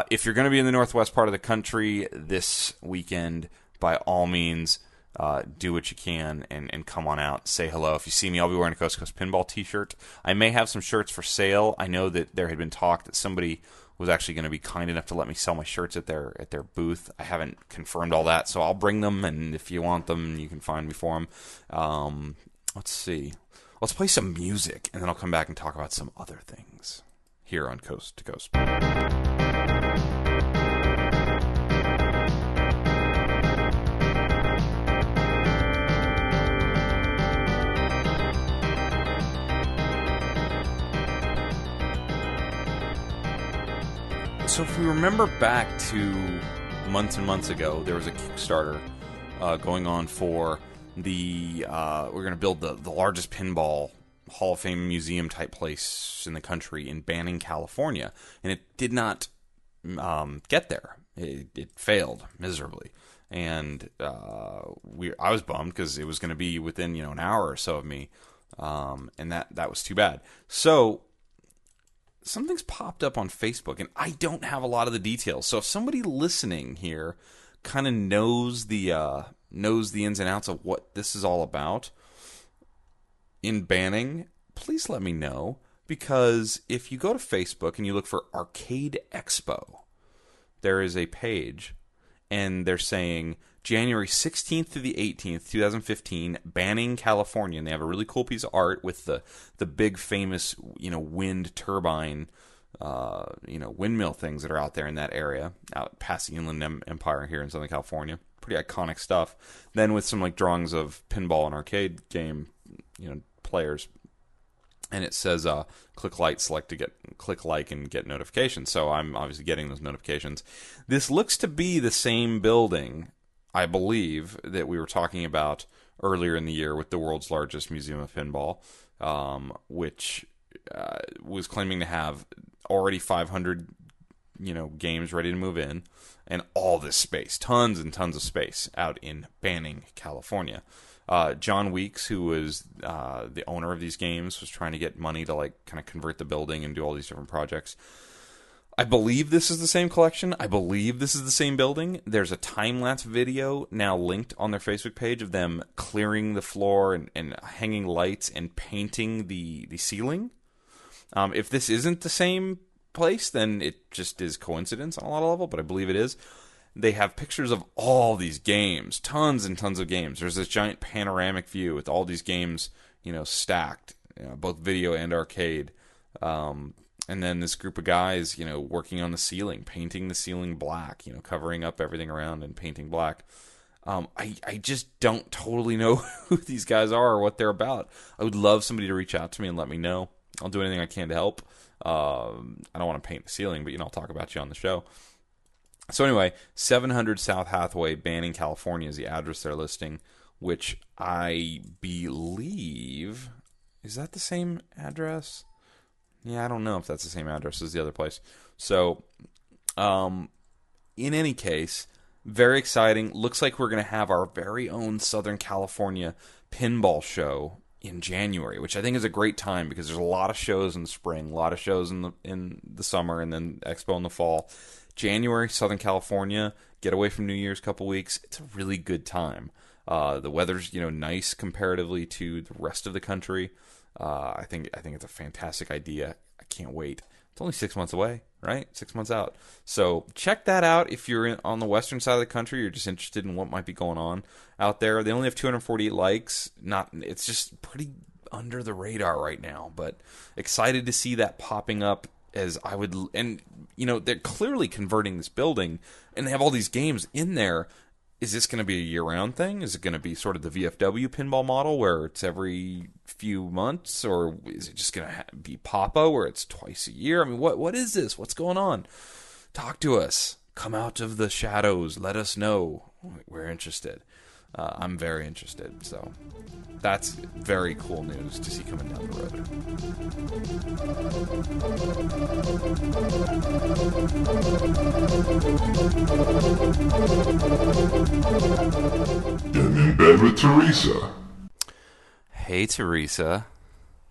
if you're going to be in the northwest part of the country this weekend, by all means, do what you can and come on out. Say hello. If you see me, I'll be wearing a Coast2Coast Pinball t-shirt. I may have some shirts for sale. I know that there had been talk that somebody was actually going to be kind enough to let me sell my shirts at their booth. I haven't confirmed all that, so I'll bring them, and if you want them, you can find me for them. Let's see. Let's play some music, and then I'll come back and talk about some other things here on Coast to Coast. So if we remember back to months and months ago, there was a Kickstarter going on for we're going to build the largest pinball Hall of Fame museum type place in the country in Banning, California, and it did not get there. It failed miserably, and I was bummed because it was going to be within an hour or so of me, and that was too bad. So something's popped up on Facebook, and I don't have a lot of the details. So if somebody listening here kind of knows the ins and outs of what this is all about in Banning, please let me know. Because if you go to Facebook and you look for Arcade Expo, there is a page, and they're saying January 16th to the 18th, 2015, Banning, California. And they have a really cool piece of art with the big famous, wind turbine, windmill things that are out there in that area, out past the Inland Empire here in Southern California. Pretty iconic stuff. Then with some drawings of pinball and arcade game, players. And it says, click like and get notifications. So I'm obviously getting those notifications. This looks to be the same building, I believe, that we were talking about earlier in the year with the world's largest museum of pinball, which was claiming to have already 500, games ready to move in, and all this space, tons and tons of space out in Banning, California. John Weeks, who was the owner of these games, was trying to get money to kind of convert the building and do all these different projects. I believe this is the same collection. I believe this is the same building. There's a time-lapse video now linked on their Facebook page of them clearing the floor and hanging lights and painting the ceiling. If this isn't the same place, then it just is coincidence on a lot of level, but I believe it is. They have pictures of all these games, tons and tons of games. There's this giant panoramic view with all these games, stacked, both video and arcade. And then this group of guys, working on the ceiling, painting the ceiling black, covering up everything around and painting black. I just don't totally know who these guys are or what they're about. I would love somebody to reach out to me and let me know. I'll do anything I can to help. I don't want to paint the ceiling, but I'll talk about you on the show. So anyway, 700 South Hathaway, Banning, California is the address they're listing, which I believe, is that the same address? Yeah, I don't know if that's the same address as the other place. So, in any case, very exciting. Looks like we're going to have our very own Southern California pinball show in January, which I think is a great time because there's a lot of shows in the spring, a lot of shows in the summer, and then Expo in the fall. January, Southern California, get away from New Year's couple weeks. It's a really good time. The weather's nice comparatively to the rest of the country. I think it's a fantastic idea. I can't wait. It's only 6 months away, right? 6 months out. So check that out if you're on the western side of the country. You're just interested in what might be going on out there. They only have 248 likes. It's just pretty under the radar right now, but excited to see that popping up as I would. And they're clearly converting this building, and they have all these games in there. Is this going to be a year-round thing? Is it going to be sort of the VFW pinball model where it's every few months? Or is it just going to be Papa where it's twice a year? I mean, what is this? What's going on? Talk to us. Come out of the shadows. Let us know. We're interested. I'm very interested. So that's very cool news to see coming down the road. Getting in bed with Teresa. Hey, Teresa.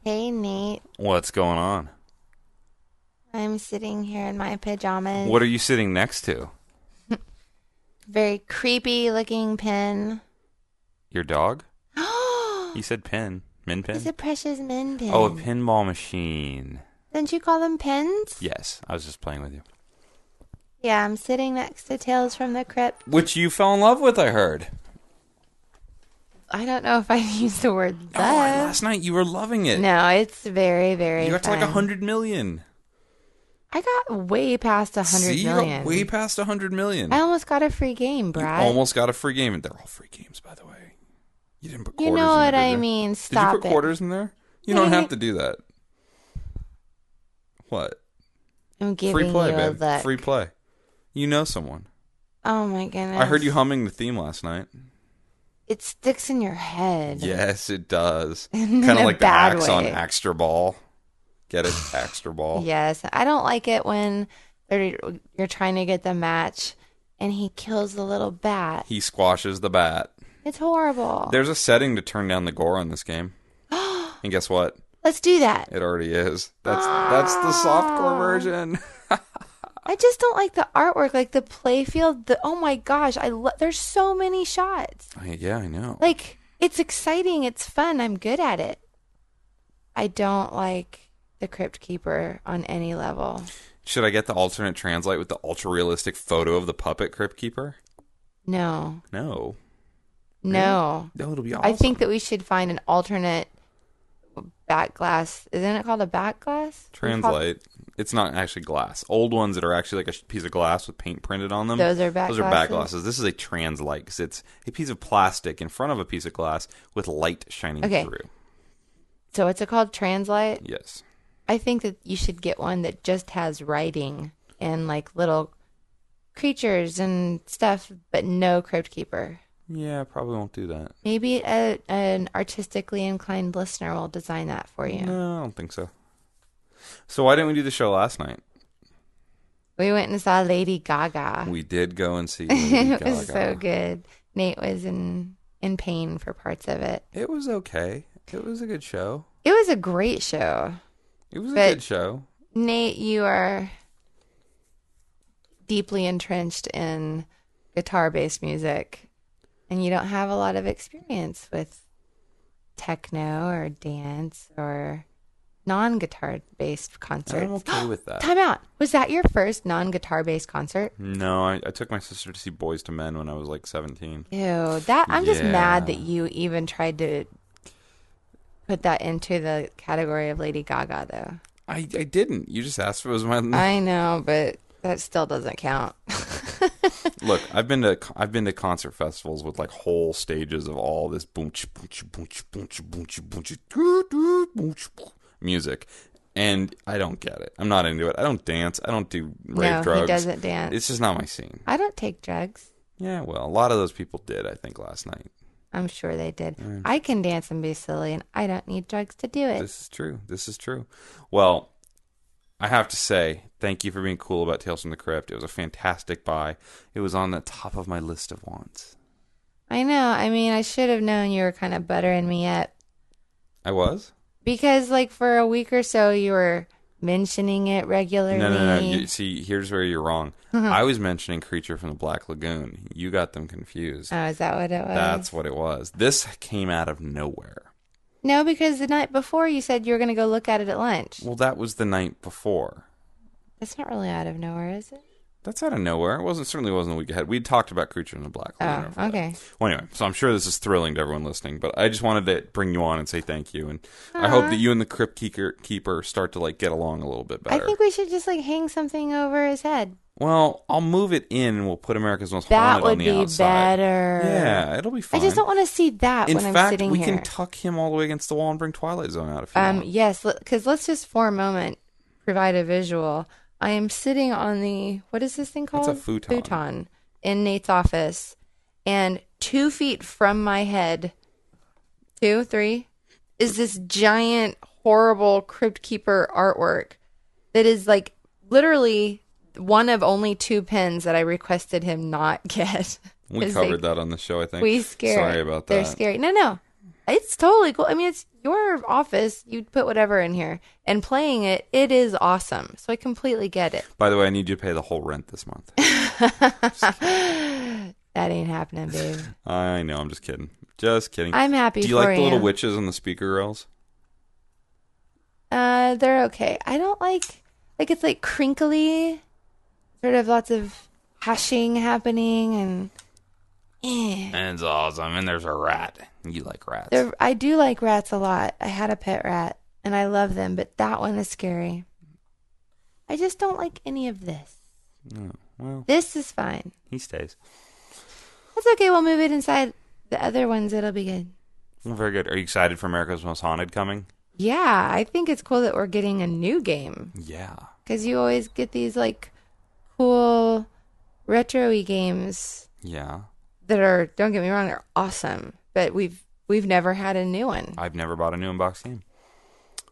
Hey, Nate. What's going on? I'm sitting here in my pajamas. What are you sitting next to? Very creepy looking pin. Your dog? He said pin. Min pin? It's a precious min pin. Oh, a pinball machine. Don't you call them pins? Yes, I was just playing with you. Yeah, I'm sitting next to Tales from the Crypt. Which you fell in love with, I heard. I don't know if I used the word the. Oh, last night you were loving it. No, it's very, very You got to fun. like 100 million. I got way past 100 See, you million. got way past 100 million. I almost got a free game, You Brad. almost got a free game. And they're all free games, by the way. You didn't put quarters You know in what there, did I you? mean. Did Stop you put it. quarters in there? You don't have to do that. What? I'm giving Free play, you a babe. look. Free play. You know someone. Oh my goodness. I heard you humming the theme last night. It sticks in your head. Yes, it does. In Kind a of like the bad axe on way. Axter Ball. Get it? Axter Ball. Yes, I don't like it when you're trying to get the match and he kills the little bat. He squashes the bat. It's horrible. There's a setting to turn down the gore on this game. And guess what? Let's do that. It already is. That's the softcore version. I just don't like the artwork, like the playfield. Oh my gosh, there's so many shots. Yeah, I know. Like, it's exciting, it's fun, I'm good at it. I don't like the Crypt Keeper on any level. Should I get the alternate translate with the ultra realistic photo of the puppet Crypt Keeper? No. No. No. No, it'll be awesome. I think that we should find an alternate back glass. Isn't it called a back glass? Translate. It's not actually glass. Old ones that are actually like a piece of glass with paint printed on them. Those are back Those are back glasses? glasses. This is a translite because it's a piece of plastic in front of a piece of glass with light shining through. So what's it called? Translite? Yes. I think that you should get one that just has writing and like little creatures and stuff, but no Crypt Keeper. Yeah, probably won't do that. Maybe an artistically inclined listener will design that for you. No, I don't think so. So why didn't we do the show last night? We went and saw Lady Gaga. We did go and see Lady It Gaga. was so good. Nate was in pain for parts of it. It was okay. It was a good show. It was a great show. It was a But- good show. Nate, you are deeply entrenched in guitar-based music, and you don't have a lot of experience with techno or dance or non-guitar based concerts. I'm okay with that. Time out. Was that your first non-guitar based concert? No, I took my sister to see Boys to Men when I was like 17. Ew, I'm just Yeah. mad that you even tried to put that into the category of Lady Gaga, though. I didn't. You just asked if it was my. I know, but that still doesn't count. Look, I've been to concert festivals with like whole stages of all this boonch boonch boonch boonch boonch boonch boonch music, and I don't get it. I'm not into it. I don't dance. I don't do rave No, drugs. he doesn't dance. It's just not my scene. I don't take drugs. Yeah, well, a lot of those people did. I think last night. I'm sure they did. I can dance and be silly, and I don't need drugs to do it. This is true. This is true. Well, I have to say, thank you for being cool about Tales from the Crypt. It was a fantastic buy. It was on the top of my list of wants. I know. I mean, I should have known you were kind of buttering me up. I was? Because, like, for a week or so, you were mentioning it regularly. No. See, here's where you're wrong. I was mentioning Creature from the Black Lagoon. You got them confused. Oh, is that what it was? That's what it was. This came out of nowhere. No, because the night before you said you were going to go look at it at lunch. Well, that was the night before. That's not really out of nowhere, is it? That's out of nowhere. Certainly wasn't a week ahead. We'd talked about Creature in the Black Lagoon. Oh, okay. Well, anyway, so I'm sure this is thrilling to everyone listening, but I just wanted to bring you on and say thank you, and I hope that you and the Crypt Keeper start to like get along a little bit better. I think we should just like hang something over his head. Well, I'll move it in and we'll put America's Most Haunted on the outside. That would be better. Yeah, it'll be fine. I just don't want to see that when I'm sitting here. In fact, we can tuck him all the way against the wall and bring Twilight Zone out if you want. Yes, because let's just for a moment provide a visual. I am sitting on the, what is this thing called? It's a futon. Futon in Nate's office. And 2 feet from my head, 2, 3, is this giant, horrible Crypt Keeper artwork that is like literally one of only 2 pins that I requested him not get. We covered that on the show, I think. Sorry about that. They're scary. No. It's totally cool. I mean, it's your office. You'd put whatever in here. And playing it, it is awesome. So I completely get it. By the way, I need you to pay the whole rent this month. That ain't happening, babe. I know. I'm just kidding. Just kidding. I'm happy for you. Do you like the little witches on the speaker rails? They're okay. I don't like it's like crinkly. Sort of lots of hushing happening and... And it's awesome. And there's a rat. You like rats. I do like rats a lot. I had a pet rat, and I love them, but that one is scary. I just don't like any of this. Oh, well. This is fine. He stays. That's okay. We'll move it inside the other ones. It'll be good. Well, very good. Are you excited for America's Most Haunted coming? Yeah. I think it's cool that we're getting a new game. Yeah. Because you always get these, like, cool retro-y games. Yeah. That are, don't get me wrong, they're awesome. But we've never had a new one. I've never bought a new inbox game.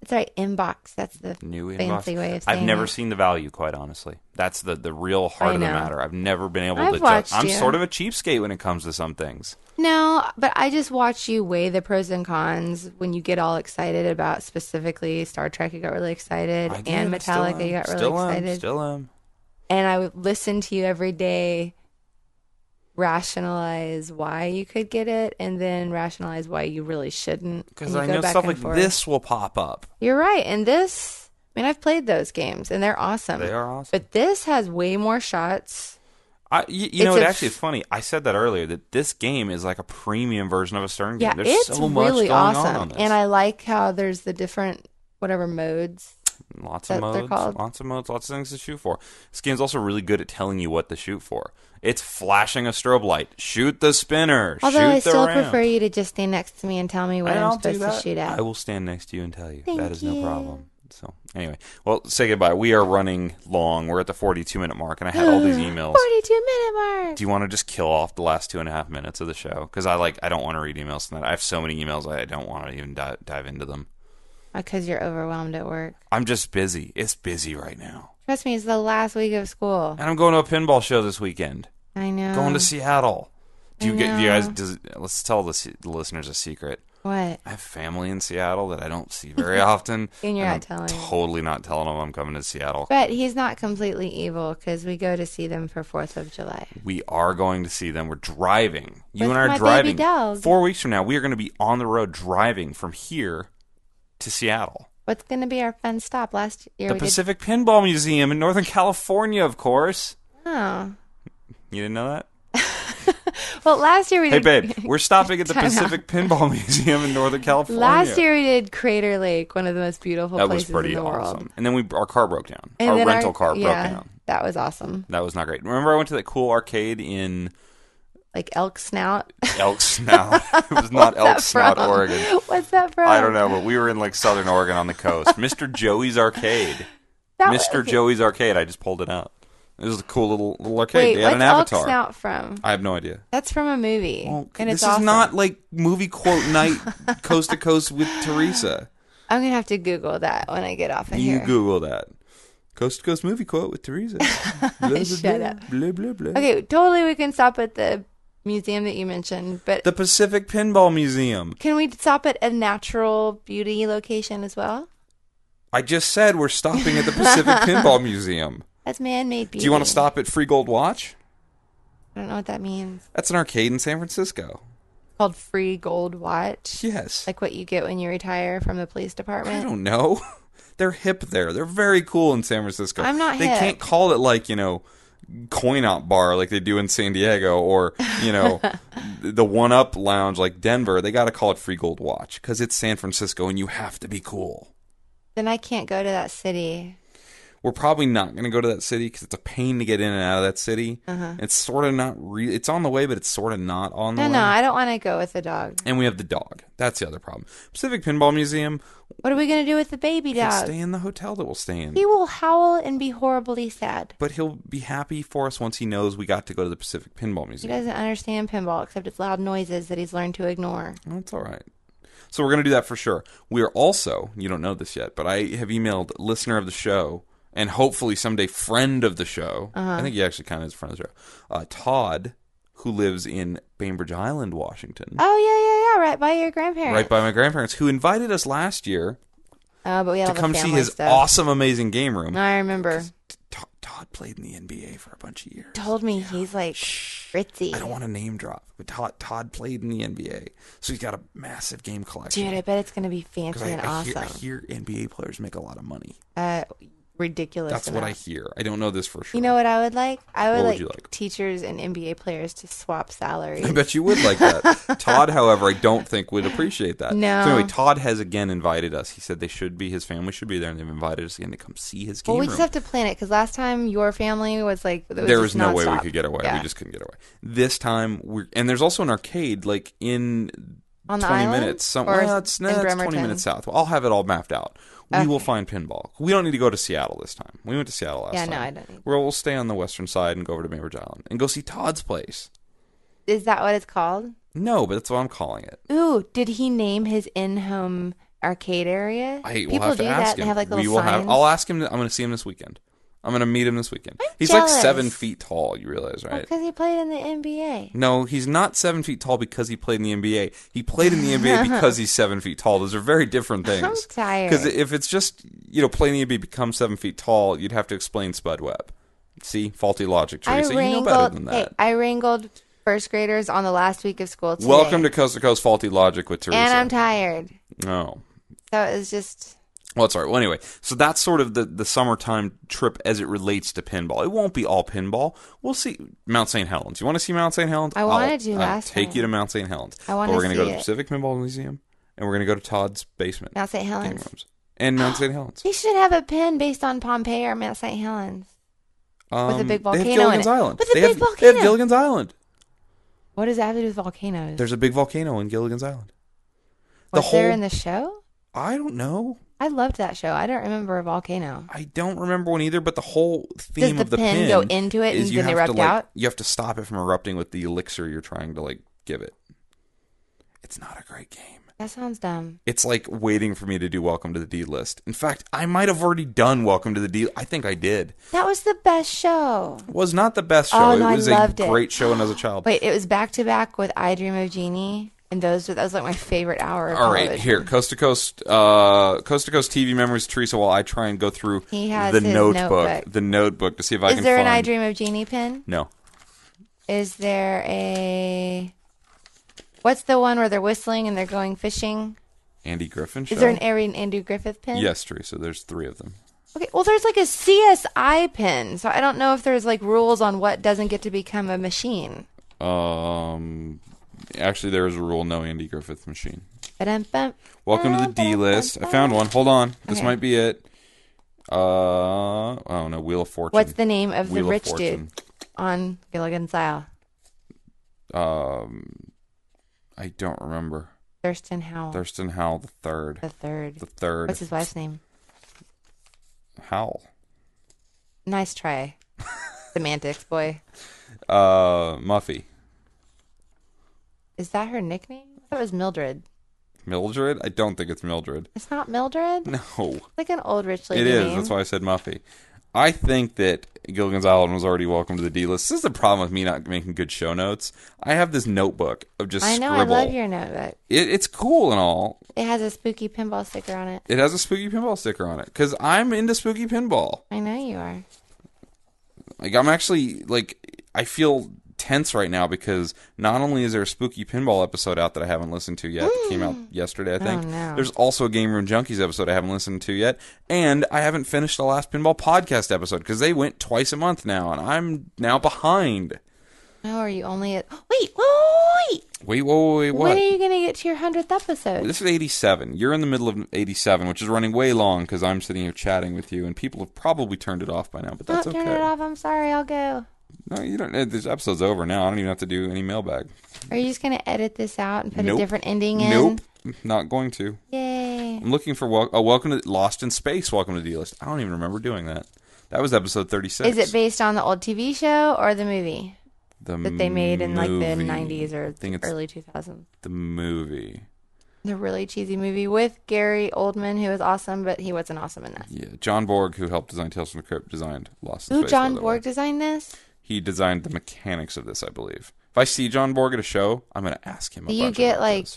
It's right, inbox. That's the new fancy inbox. way of saying I've never it. seen the value, quite honestly. That's the real heart of the matter. I've never been able to watched I'm you. sort of a cheapskate when it comes to some things. No, but I just watch you weigh the pros and cons when you get all excited about specifically Star Trek. You got really excited, and Metallica. You got really excited. Still am. And I would listen to you every day, rationalize why you could get it, and then rationalize why you really shouldn't. Because I know stuff like this will pop up. You're right. And this, I mean, I've played those games, and they're awesome. They are awesome. But this has way more shots. You know, actually, it's funny. I said that earlier, that this game is like a premium version of a Stern game. Yeah, There's it's so much really going awesome. on this. And I like how there's the different, whatever modes. Lots of modes, lots of things to shoot for. This game's also really good at telling you what to shoot for. It's flashing a strobe light. Shoot the spinner. Although shoot I the still ramp. prefer you to just stand next to me and tell me what I'm supposed to shoot at. I will stand next to you and tell you. Thank that is you. no problem. So, anyway. Well, say goodbye. We are running long. We're at the 42-minute mark, and I had all these emails. 42-minute mark. Do you want to just kill off the last 2.5 minutes of the show? Because I don't want to read emails tonight. I have so many emails I don't want to even dive into them. Because you're overwhelmed at work. I'm just busy. It's busy right now. Trust me, it's the last week of school. And I'm going to a pinball show this weekend. I know. Going to Seattle. Do you guys? Let's tell the listeners a secret. What? I have family in Seattle that I don't see very often. And you're I'm not telling them. Totally not telling them I'm coming to Seattle. But he's not completely evil because we go to see them for 4th of July. We are going to see them. We're driving. You With and I my are driving. baby dog. 4 weeks from now, we are going to be on the road driving from here to Seattle. What's going to be our fun stop? Last year The we Pacific Pinball Museum in Northern California, of course. did... Oh. You didn't know that? Well, last year we Hey, did... babe, we're stopping at the Time out. Pacific Pinball Museum in Northern California. Last year we did Crater Lake, one of the most beautiful That was places pretty in the awesome. world. And then our car broke down. And Our then rental car broke down. That was awesome. That was not great. Remember I went to that cool arcade in Like Elk Snout. Elk Snout. It was not Elk Snout, from? Oregon. What's that from? I don't know, but we were in like Southern Oregon on the coast. Mr. Joey's Arcade. Mr. Joey's Arcade. I just pulled it out. It was a cool little arcade. Wait, they had what's an avatar. Elk Snout from? I have no idea. That's from a movie. Well, and this it's is awesome. not like movie quote night coast to coast with Teresa. I'm going to have to Google that when I get off of You here. Google that. Coast to coast movie quote with Teresa. Blah, blah, Shut blah, up. blah, blah, blah. Okay, totally we can stop at the museum that you mentioned, but The Pacific Pinball Museum. can we stop at a natural beauty location as well? I just said we're stopping at the Pacific Pinball Museum. That's man-made beauty. Do you want to stop at Free Gold Watch? I don't know what that means. That's an arcade in San Francisco. Called Free Gold Watch? Yes. Like what you get when you retire from the police I department? don't know. They're hip there. They're very cool in San Francisco. I'm not They hip. can't call it like, Coin Op Bar like they do in San Diego or, the One Up Lounge like Denver. They got to call it Free Gold Watch because it's San Francisco and you have to be cool. Then I can't go to that city. We're probably not going to go to that city because it's a pain to get in and out of that city. It's sort of not it's on the way, but it's sort of not on the way. No, I don't want to go with the dog. And we have the dog. That's the other problem. Pacific Pinball Museum. What are we going to do with the baby He'll dog? stay in the hotel that we'll stay in. He will howl and be horribly sad. But he'll be happy for us once he knows we got to go to the Pacific Pinball He Museum. doesn't understand pinball except its loud noises that he's learned to ignore. That's all right. So we're going to do that for sure. We are also, you don't know this yet, but I have emailed listener of the show and hopefully someday friend of the show. I think he actually kind of is a friend of the show. Todd, who lives in Bainbridge Island, Washington. Oh, yeah, right by your grandparents. Right by my grandparents, who invited us last year But we had to all the come see family his stuff. awesome, amazing game room. I remember. Todd played in the NBA for a bunch of years. Told me he's like ritzy. I don't want to name drop, but Todd played in the NBA, so he's got a massive game collection. Dude, I bet it's going to be fancy 'Cause and awesome. I hear NBA players make a lot of money. Ridiculous. That's what I hear. I don't know this for sure. You know what I would like? I would What would like, you like? teachers and NBA players to swap salaries. I bet you would like that. Todd, however, I don't think would appreciate that. No. So anyway, Todd has again invited us. He said his family should be there, and they've invited us again to come see his game Well, we room. just have to plan it because last time your family was like, it was There just was no way we nonstop. could get away. Yeah. We just couldn't get away. This time, and there's also an arcade like in On the 20 island? minutes. Or Well, it's in 20 Bremerton? minutes south. I'll have it all mapped out. We will find pinball. We don't need to go to Seattle this time. We went to Seattle last time. Yeah, no, I don't need We'll stay on the western side and go over to Bainbridge Island and go see Todd's place. Is that what it's called? No, but that's what I'm calling it. Ooh, did he name his in-home arcade area? We'll People have to do ask that him. and have like We little will signs. I'll ask him. I'm going to see him this weekend. I'm going to meet him this weekend. He's jealous. like 7 feet tall. You realize, right? Because he played in the NBA. No, he's not 7 feet tall because he played in the NBA. He played in the NBA because he's 7 feet tall. Those are very different things. I'm tired. Because if it's just, playing in the NBA becomes 7 feet tall, you'd have to explain Spud Webb. See? Faulty logic, Teresa. You know better than that. I wrangled first graders on the last week of school today. Welcome to Coast to Coast Faulty Logic with Teresa. And I'm tired. Oh. So it was just... Well, it's all right. Well, anyway, so that's sort of the summertime trip as it relates to pinball. It won't be all pinball. We'll see Mount St. Helens. You want to see Mount St. Helens? I wanted to I'll last take time. you to Mount St. Helens. I want But to we're going to go to see the it. Pacific Pinball Museum, and we're going to go to Todd's basement. Mount St. Game Helens. rooms. And Mount St. Helens. They should have a pin based on Pompeii or Mount St. Helens. With a big They have volcano in Gilligan's it. Island. With a They big have volcano. Gilligan's Island. What does that have to do with volcanoes? There's a big volcano in Gilligan's Island. Was there in the show? I don't know. I loved that show. I don't remember a volcano. I don't remember one either, but the whole theme Does of the the pin go into it is and you then have erupt to, out? You have to stop it from erupting with the elixir you're trying to give it. It's not a great game. That sounds dumb. It's like waiting for me to do Welcome to the D List. In fact, I might have already done Welcome to the D. I think I did. That was the best show. It was not the best show. Oh, no, it was I loved a it. great show when I was a child. Wait, it was back to back with I Dream of Jeannie, and that was like my favorite hour of All right, television. here, Coast to Coast TV memories, Teresa. While I try and go through He has the his notebook, to see if I Is can there find. an I Dream of Jeannie pin? No, Is there a... What's the one where they're whistling and they're going fishing? Andy Griffin show. Is there an Andrew Griffith pin? Yes, Teresa. There's 3 of them. Okay, well, there's like a CSI pin, so I don't know if there's like rules on what doesn't get to become a machine. Actually, there is a rule: no Andy Griffith machine. Ba-dum-bum. Welcome to the D List. I found one. Hold on, this Okay. might be it. Oh no, Wheel of Fortune. What's the name of Wheel the of rich Fortune. dude on Gilligan's Isle? I don't remember. Thurston Howell. Thurston Howell the third. The third. The third. What's his wife's name? Howell. Nice try. Semantics, boy. Muffy. Is that her nickname? I thought it was Mildred. Mildred? I don't think it's Mildred. It's not Mildred? No. Like an old rich lady It is. name. That's why I said Muffy. I think that Gilligan's Island was already welcome to the D-list. This is the problem with me not making good show notes. I have this notebook of just I know, scribble. I love your notebook. It's cool and all. It has a spooky pinball sticker on it. It has a spooky pinball sticker on it because I'm into spooky pinball. I know you are. Like, I'm actually, like, I feel tense right now because not only is there a spooky pinball episode out that I haven't listened to yet that came out yesterday, I think. Oh, no. There's also a Game Room Junkies episode I haven't listened to yet, and I haven't finished the last pinball podcast episode because they went twice a month now, and I'm now behind. Oh, are you only at... Wait, what? When are you going to get to your 100th episode? This is 87. You're in the middle of 87, which is running way long because I'm sitting here chatting with you, and people have probably turned it off by now, but that's okay. Turn it off. I'm sorry. I'll go. No, you don't. This episode's over now. I don't even have to do any mailbag. Are you just going to edit this out and put Nope. a different ending in? Nope. Not going to. Yay. I'm looking for Welcome to Lost in Space. Welcome to D-List. I don't even remember doing that. That was episode 36. Is it based on the old TV show or the movie that they made in like the movie. 90s or I think it's early 2000s? the movie. The really cheesy movie with Gary Oldman, who was awesome, but he wasn't awesome in that. Yeah, John Borg, who helped design Tales from the Crypt, designed Lost in Ooh, Space. John by the Borg way. designed this? He designed the mechanics of this, I believe. If I see John Borg at a show, I'm going to ask him. Do you get like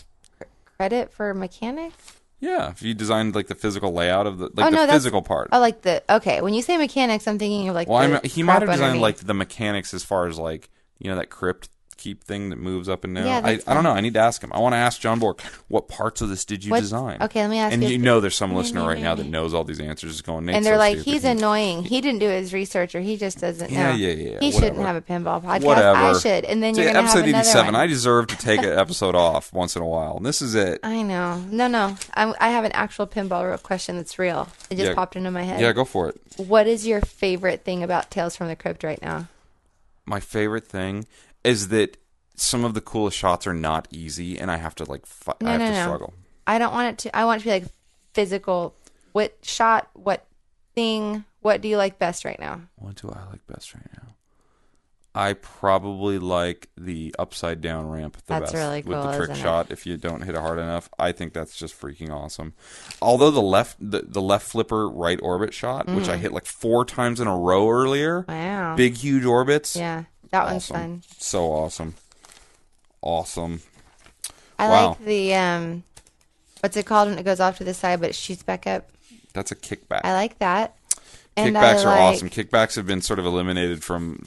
credit for mechanics? Yeah, if you designed like the physical layout of the that's- physical part. Oh, like okay. When you say mechanics, I'm thinking of like. Well, the he might have crap designed underneath. like the mechanics as far as like that crypt keep thing that moves up and down. Yeah, I that's don't know. fine. I need to ask him. I want to ask John Borg, what parts of this did you design? Okay, let me ask and you. you know there's some listener right now that knows all these answers is going, Nate's And they're so like, stupid. he's annoying. He didn't do his research, or he just doesn't know. Yeah. He whatever. shouldn't have a pinball podcast. Whatever. I should. And then See, you're going to have episode another 87. one. I deserve to take an episode off once in a while. And this is it. I know. No. I have an actual pinball question that's real. It just popped into my head. Yeah, go for it. What is your favorite thing about Tales from the Crypt right now? My favorite thing is that some of the coolest shots are not easy, and I have to I have to struggle. I don't want it to. I want it to be like physical. What shot? What thing? What do you like best right now? What do I like best right now? I probably like the upside down ramp the That's best. really cool, With the trick isn't it? shot, if you don't hit it hard enough. I think that's just freaking awesome. Although the left flipper right orbit shot, which I hit like 4 times in a row earlier. Wow. Big, huge orbits. Yeah, that one's Awesome. fun. So awesome. Awesome. I Wow. like the what's it called when it goes off to the side but it shoots back up? That's a kickback. I like that. And Kickbacks I are like, awesome. Kickbacks have been sort of eliminated from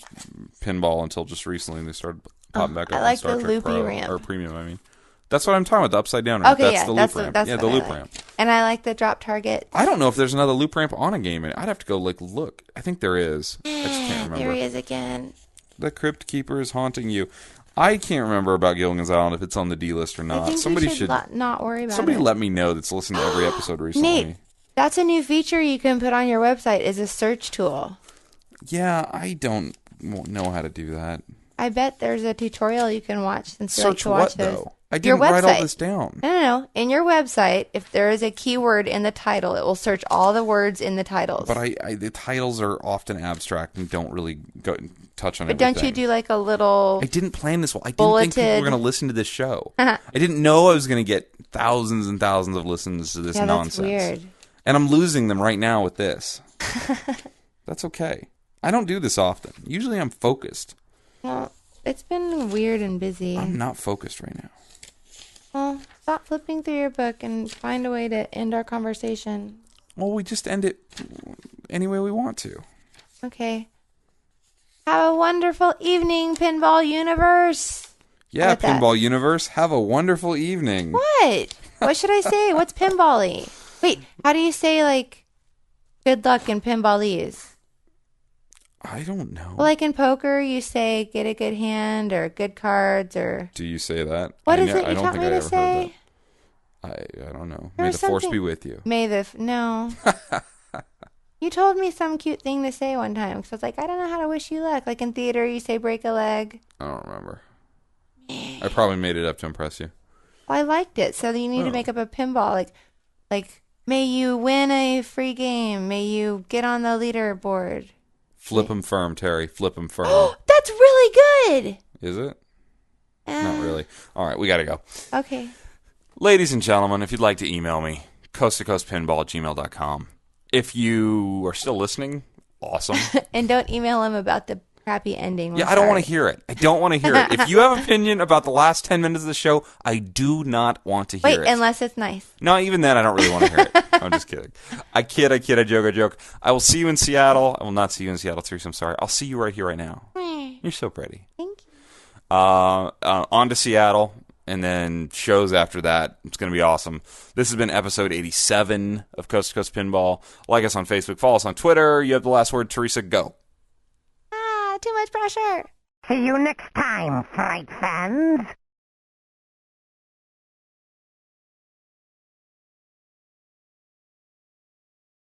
pinball until just recently. They started popping back up I on like Star the Trek loopy Pro, ramp. or Premium, I mean. That's what I'm talking about, the upside down ramp. Okay, that's yeah, the that's loop ramp. that's Yeah, what the I loop like. ramp. And I like the drop target. I don't know if there's another loop ramp on a game. I'd have to go look. I think there is. I just can't remember. There he is again. The Crypt Keeper is haunting you. I can't remember about Gilligan's Island if it's on the D list or not. I think Somebody you should not worry about somebody it. let me know that's listened to every episode recently. Nate, that's a new feature you can put on your website is a search tool. Yeah, I don't know how to do that. I bet there's a tutorial you can watch since you like Search to watch what those. though? I Your didn't write all website. this down. No. In your website, if there is a keyword in the title, it will search all the words in the titles. But the titles are often abstract and don't really go touch on But everything. don't you do like a little... I didn't plan this well. I didn't think people bulleted- were going to listen to this show. I didn't know I was going to get thousands and thousands of listens to this Yeah, nonsense. that's weird. And I'm losing them right now with this. That's okay. I don't do this often. Usually I'm focused. Well, it's been weird and busy. I'm not focused right now. Well, stop flipping through your book and find a way to end our conversation. Well, we just end it any way we want to. Okay. Have a wonderful evening, Pinball Universe. Yeah, How about that? Pinball Universe, have a wonderful evening. What? What should I say? What's pinball-y? Wait, how do you say, like, good luck in pinballese? I don't know. Well, like in poker, you say get a good hand or good cards or... Do you say that? What I is it you taught me to say? I don't know. There May was the force something- be with you. May the... No. You told me some cute thing to say one time. So I was like, I don't know how to wish you luck. Like in theater, you say break a leg. I don't remember. I probably made it up to impress you. Well, I liked it. So you need to make up a pinball. Like, may you win a free game. May you get on the leaderboard. Flip 'em firm, Terry. Flip 'em firm. That's really good. Is it? Not really. All right, we got to go. Okay. Ladies and gentlemen, if you'd like to email me, coast2coastpinball@gmail.com. If you are still listening, awesome. And don't email him about the crappy ending. Yeah, I don't want to hear it. I don't want to hear it. If you have an opinion about the last 10 minutes of the show, I do not want to hear it. Wait, unless it's nice. No, even then, I don't really want to hear it. I'm just kidding. I kid, I joke. I will see you in Seattle. I will not see you in Seattle, Teresa. I'm sorry. I'll see you right here, right now. You're so pretty. Thank you. On to Seattle, and then shows after that. It's going to be awesome. This has been episode 87 of Coast to Coast Pinball. Like us on Facebook. Follow us on Twitter. You have the last word. Teresa, go. Too much pressure. See you next time, Fright fans.